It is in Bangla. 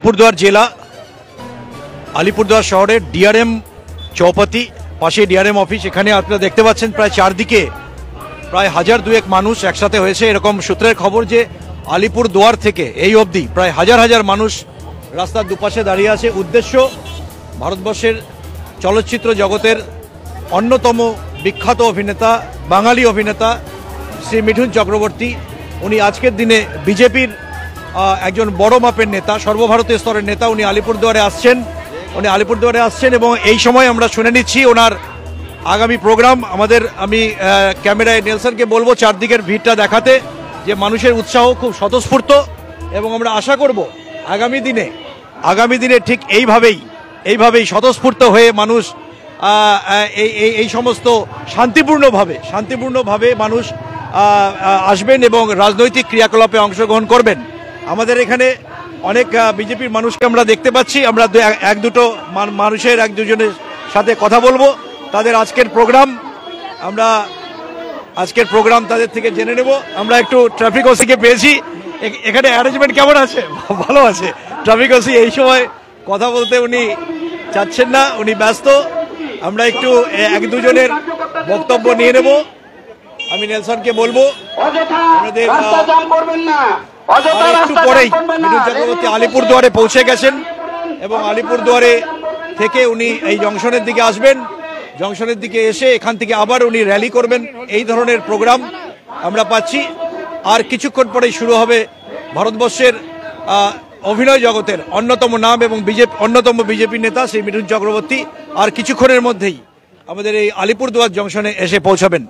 আলিপুরদুয়ার জেলা, আলিপুরদুয়ার শহরের ডিআরএম চৌপাতি, পাশে ডিআরএম অফিস। এখানে আপনারা দেখতে পাচ্ছেন প্রায় চারদিকে প্রায় 1000-2 মানুষ একসাথে হয়েছে। এরকম সূত্রের খবর যে আলিপুরদুয়ার থেকে এই অবধি প্রায় হাজার হাজার মানুষ রাস্তার দুপাশে দাঁড়িয়ে আছে। উদ্দেশ্য ভারতবর্ষের চলচ্চিত্র জগতের অন্যতম বিখ্যাত অভিনেতা, বাঙালি অভিনেতা শ্রী মিঠুন চক্রবর্তী, উনি আজকের দিনে বিজেপির একজন বড় মাপের নেতা, সর্বভারতীয় স্তরের নেতা। উনি আলিপুরদুয়ারে আসছেন এবং এই সময় আমরা শুনে নিচ্ছি ওনার আগামী প্রোগ্রাম। আমি ক্যামেরায় নেলসনকে বলবো চারদিকের ভিড়টা দেখাতে, যে মানুষের উৎসাহ খুব স্বতঃস্ফূর্ত এবং আমরা আশা করব আগামী দিনে ঠিক এইভাবেই স্বতঃস্ফূর্ত হয়ে মানুষ এই সমস্ত শান্তিপূর্ণভাবে মানুষ আসবেন এবং রাজনৈতিক ক্রিয়াকলাপে অংশগ্রহণ করবেন। আমাদের এখানে অনেক বিজেপির মানুষকে আমরা দেখতে পাচ্ছি। আমরা এক দুজনের সাথে কথা বলবো। তাদের আজকের প্রোগ্রাম তাদের থেকে জেনে নেব। আমরা একটু ট্রাফিক ওসিকে পেয়েছি। এখানে অ্যারেঞ্জমেন্ট কেমন আছে? ভালো আছে। ট্রাফিক ওসি এই সময় কথা বলতে উনি চাচ্ছেন না, উনি ব্যস্ত। আমরা একটু এক দুজনের বক্তব্য নিয়ে নেব। আমি নেলসনকে বলবো আমাদের একটু পরেই মিঠুন চক্রবর্তী আলিপুরদুয়ারে পৌঁছে গেছেন এবং আলিপুরদুয়ারে থেকে উনি এই জংশনের দিকে আসবেন। জংশনের দিকে এসে এখান থেকে আবার উনি র্যালি করবেন। এই ধরনের প্রোগ্রাম আমরা পাচ্ছি। আর কিছুক্ষণ পরেই শুরু হবে ভারতবর্ষের অভিনয় জগতের অন্যতম নাম এবং অন্যতম বিজেপি নেতা শ্রী মিঠুন চক্রবর্তী আর কিছুক্ষণের মধ্যেই আমাদের এই আলিপুরদুয়ার জংশনে এসে পৌঁছাবেন।